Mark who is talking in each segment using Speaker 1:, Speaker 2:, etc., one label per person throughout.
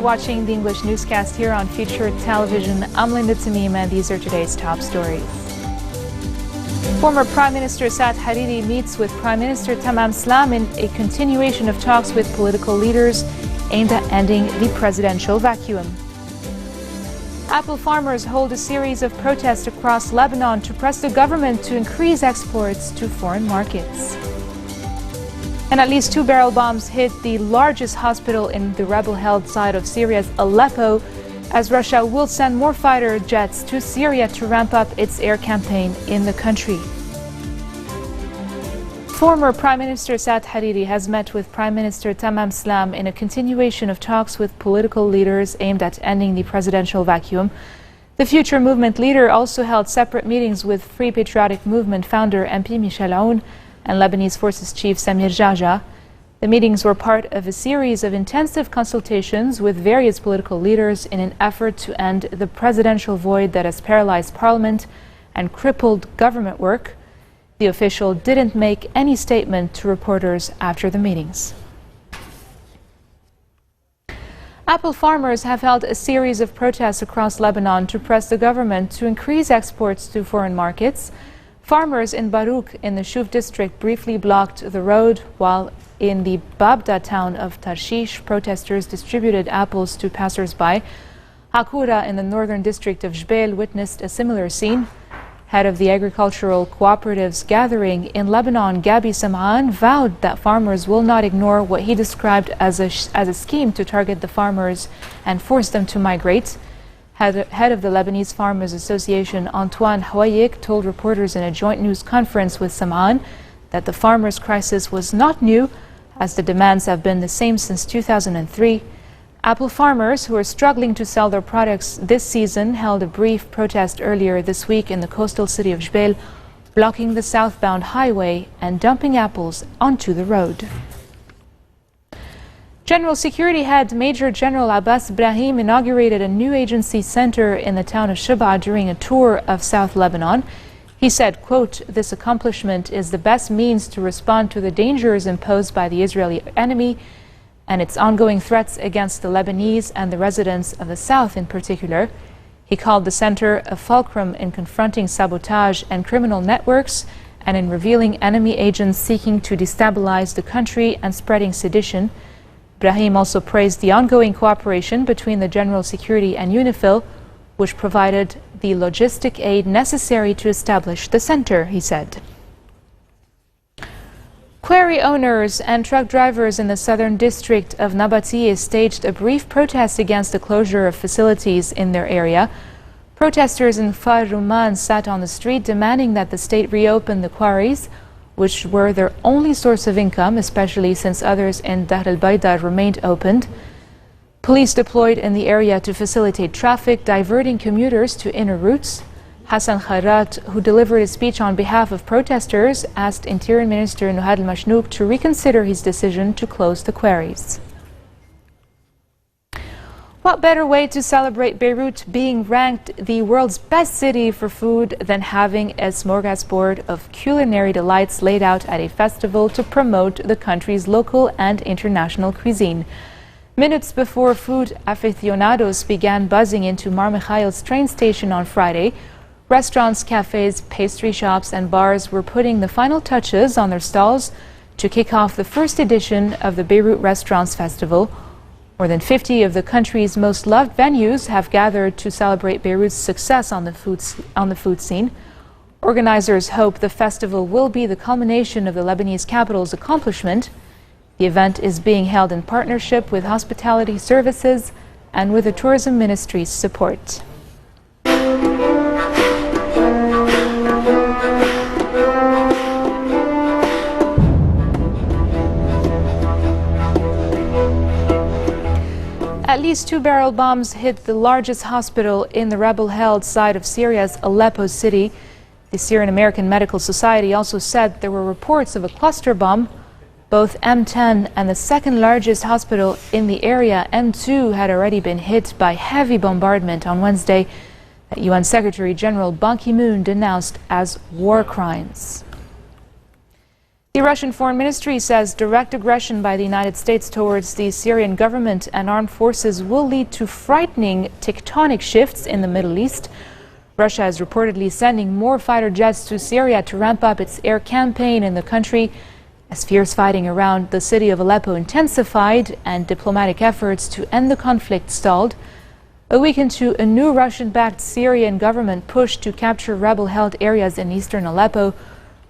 Speaker 1: watching the English newscast here on Future Television. I'm Linda Tamim, and these are today's top stories. Former Prime Minister Saad Hariri meets with Prime Minister Tamam Slam in a continuation of talks with political leaders aimed at ending the presidential vacuum. Apple farmers hold a series of protests across Lebanon to press the government to increase exports to foreign markets. And at least 2 barrel bombs hit the largest hospital in the rebel-held side of Syria's Aleppo, as Russia will send more fighter jets to Syria to ramp up its air campaign in the country. Former Prime Minister Saad Hariri has met with Prime Minister Tamam Slam in a continuation of talks with political leaders aimed at ending the presidential vacuum. The Future Movement leader also held separate meetings with Free Patriotic Movement founder MP Michel Aoun and Lebanese Forces Chief Samir Jaja. The meetings were part of a series of intensive consultations with various political leaders in an effort to end the presidential void that has paralyzed parliament and crippled government work. The official didn't make any statement to reporters after the meetings. Apple farmers have held a series of protests across Lebanon to press the government to increase exports to foreign markets. Farmers in Barouk in the Shuf district briefly blocked the road, while in the Babda town of Tarshish, protesters distributed apples to passers-by. Hakura in the northern district of Jbeil witnessed a similar scene. Head of the agricultural cooperatives gathering in Lebanon, Gabi Sam'an, vowed that farmers will not ignore what he described as a scheme to target the farmers and force them to migrate. Head of the Lebanese Farmers Association, Antoine Hawayik, told reporters in a joint news conference with Sam'an that the farmers' crisis was not new, as the demands have been the same since 2003. Apple farmers, who are struggling to sell their products this season, held a brief protest earlier this week in the coastal city of Jbeil, blocking the southbound highway and dumping apples onto the road. General Security Head Major General Abbas Ibrahim inaugurated a new agency center in the town of Shib'a during a tour of South Lebanon. He said, quote, "This accomplishment is the best means to respond to the dangers imposed by the Israeli enemy and its ongoing threats against the Lebanese and the residents of the South in particular." He called the center a fulcrum in confronting sabotage and criminal networks and in revealing enemy agents seeking to destabilize the country and spreading sedition. Ibrahim also praised the ongoing cooperation between the General Security and UNIFIL, which provided the logistic aid necessary to establish the center, he said. Quarry owners and truck drivers in the southern district of Nabatea staged a brief protest against the closure of facilities in their area. Protesters in Far Ruman sat on the street demanding that the state reopen the quarries, which were their only source of income, especially since others in Dahr al-Bayda remained opened. Police deployed in the area to facilitate traffic, diverting commuters to inner routes. Hassan Kharat, who delivered a speech on behalf of protesters, asked Interior Minister Nuhad al-Mashnouk to reconsider his decision to close the quarries. What better way to celebrate Beirut being ranked the world's best city for food than having a smorgasbord of culinary delights laid out at a festival to promote the country's local and international cuisine. Minutes before food aficionados began buzzing into Mar Mikhail's train station on Friday, restaurants, cafes, pastry shops and bars were putting the final touches on their stalls to kick off the first edition of the Beirut Restaurants Festival. More than 50 of the country's most loved venues have gathered to celebrate Beirut's success on the food scene. Organizers hope the festival will be the culmination of the Lebanese capital's accomplishment. The event is being held in partnership with Hospitality Services and with the Tourism Ministry's support. At least 2 barrel bombs hit the largest hospital in the rebel-held side of Syria's Aleppo city. The Syrian American Medical Society also said there were reports of a cluster bomb. Both M10 and the second largest hospital in the area, M2, had already been hit by heavy bombardment on Wednesday that UN Secretary General Ban Ki-moon denounced as war crimes. The Russian Foreign Ministry says direct aggression by the United States towards the Syrian government and armed forces will lead to frightening tectonic shifts in the Middle East. Russia is reportedly sending more fighter jets to Syria to ramp up its air campaign in the country as fierce fighting around the city of Aleppo intensified and diplomatic efforts to end the conflict stalled. A week into a new Russian-backed Syrian government push to capture rebel-held areas in eastern Aleppo,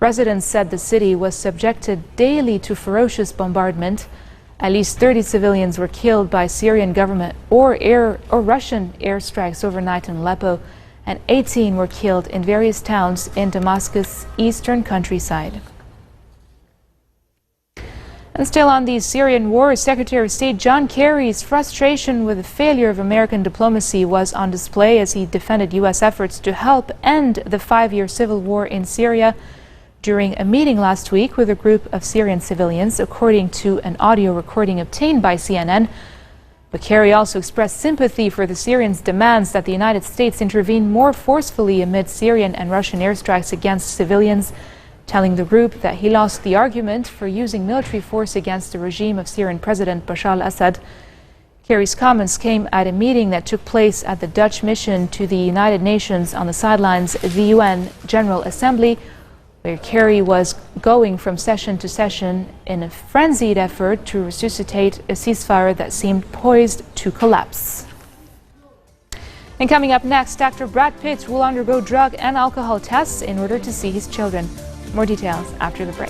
Speaker 1: residents said the city was subjected daily to ferocious bombardment. At least 30 civilians were killed by Syrian government or Russian airstrikes overnight in Aleppo, and 18 were killed in various towns in Damascus' eastern countryside. And still on the Syrian war, Secretary of State John Kerry's frustration with the failure of American diplomacy was on display as he defended U.S. efforts to help end the 5-year civil war in Syria during a meeting last week with a group of Syrian civilians, according to an audio recording obtained by CNN. But Kerry also expressed sympathy for the Syrians' demands that the United States intervene more forcefully amid Syrian and Russian airstrikes against civilians, telling the group that he lost the argument for using military force against the regime of Syrian President Bashar al-Assad. Kerry's comments came at a meeting that took place at the Dutch mission to the United Nations on the sidelines of the UN General Assembly, where Kerry was going from session to session in a frenzied effort to resuscitate a ceasefire that seemed poised to collapse. And coming up next, actor Brad Pitt will undergo drug and alcohol tests in order to see his children. More details after the break.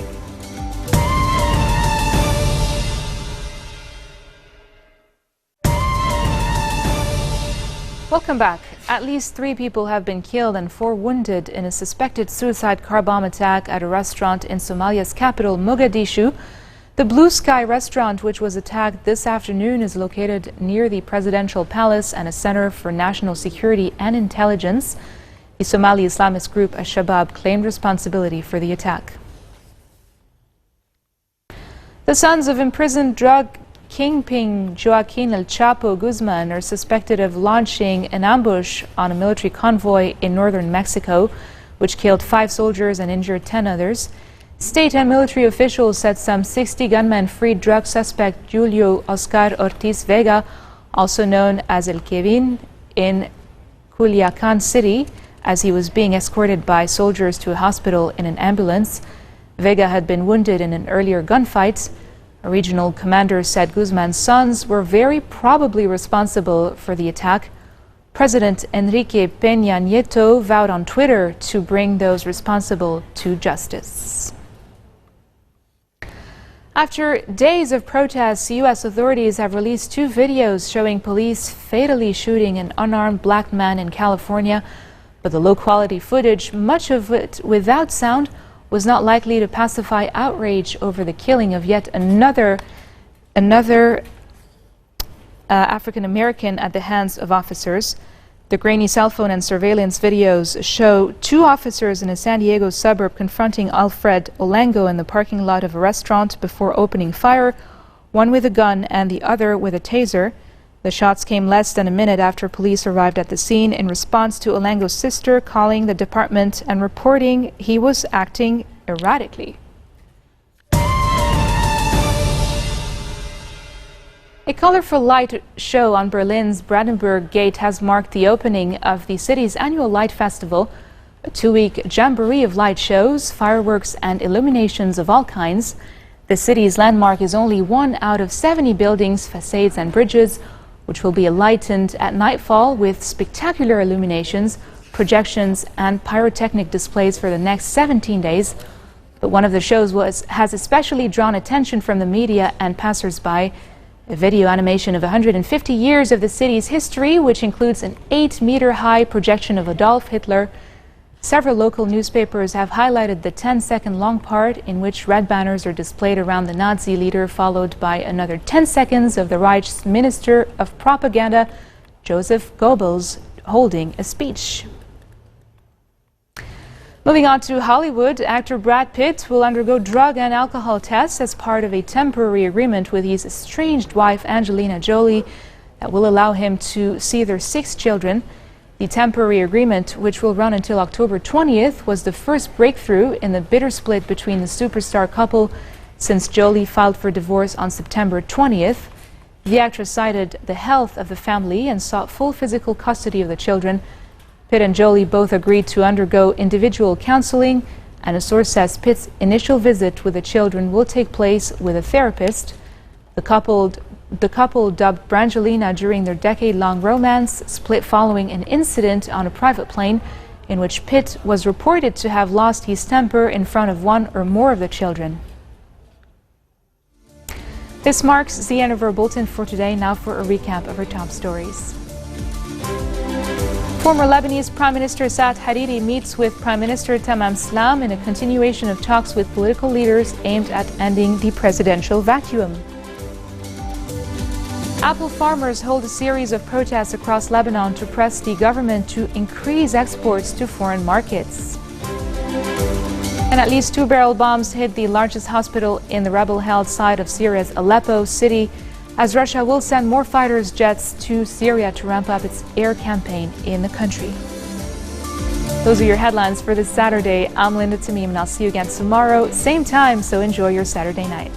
Speaker 1: Welcome back. At least 3 people have been killed and 4 wounded in a suspected suicide car bomb attack at a restaurant in Somalia's capital, Mogadishu. The Blue Sky restaurant, which was attacked this afternoon, is located near the presidential palace and a center for national security and intelligence. The Somali Islamist group Al-Shabaab claimed responsibility for the attack. The sons of imprisoned drug kingpin Joaquin El Chapo Guzman are suspected of launching an ambush on a military convoy in northern Mexico, which killed 5 soldiers and injured 10 others. State and military officials said some 60 gunmen freed drug suspect Julio Oscar Ortiz Vega, also known as El Kevin, in Culiacan City, as he was being escorted by soldiers to a hospital in an ambulance. Vega had been wounded in an earlier gunfight. A regional commander said Guzman's sons were very probably responsible for the attack. President Enrique Peña Nieto vowed on Twitter to bring those responsible to justice. After days of protests, U.S. authorities have released 2 videos showing police fatally shooting an unarmed black man in California. But the low-quality footage, much of it without sound, was not likely to pacify outrage over the killing of yet another African-American at the hands of officers. The grainy cell phone and surveillance videos show 2 officers in a San Diego suburb confronting Alfred Olango in the parking lot of a restaurant before opening fire, one with a gun and the other with a taser. The shots came less than a minute after police arrived at the scene in response to Olango's sister calling the department and reporting he was acting erratically. A colorful light show on Berlin's Brandenburg Gate has marked the opening of the city's annual light festival, a 2-week jamboree of light shows, fireworks and illuminations of all kinds. The city's landmark is only one out of 70 buildings, facades and bridges, which will be enlightened at nightfall with spectacular illuminations, projections and pyrotechnic displays for the next 17 days. But one of the shows has especially drawn attention from the media and passers-by. A video animation of 150 years of the city's history, which includes an 8-meter-high projection of Adolf Hitler. Several local newspapers have highlighted the 10-second long part in which red banners are displayed around the Nazi leader, followed by another 10 seconds of the Reich's Minister of Propaganda, Joseph Goebbels, holding a speech. Moving on to Hollywood, actor Brad Pitt will undergo drug and alcohol tests as part of a temporary agreement with his estranged wife Angelina Jolie that will allow him to see their 6 children. The temporary agreement, which will run until October 20th, was the first breakthrough in the bitter split between the superstar couple since Jolie filed for divorce on September 20th. The actress cited the health of the family and sought full physical custody of the children. Pitt and Jolie both agreed to undergo individual counseling, and a source says Pitt's initial visit with the children will take place with a therapist. The couple, dubbed Brangelina during their decade-long romance, split following an incident on a private plane in which Pitt was reported to have lost his temper in front of one or more of the children. This marks the end of our bulletin for today. Now for a recap of our top stories. Former Lebanese Prime Minister Saad Hariri meets with Prime Minister Tamam Slam in a continuation of talks with political leaders aimed at ending the presidential vacuum. Apple farmers hold a series of protests across Lebanon to press the government to increase exports to foreign markets. And at least 2 barrel bombs hit the largest hospital in the rebel-held side of Syria's Aleppo city, as Russia will send more fighters jets to Syria to ramp up its air campaign in the country. Those are your headlines for this Saturday. I'm Linda Tamim, and I'll see you again tomorrow, same time, so enjoy your Saturday night.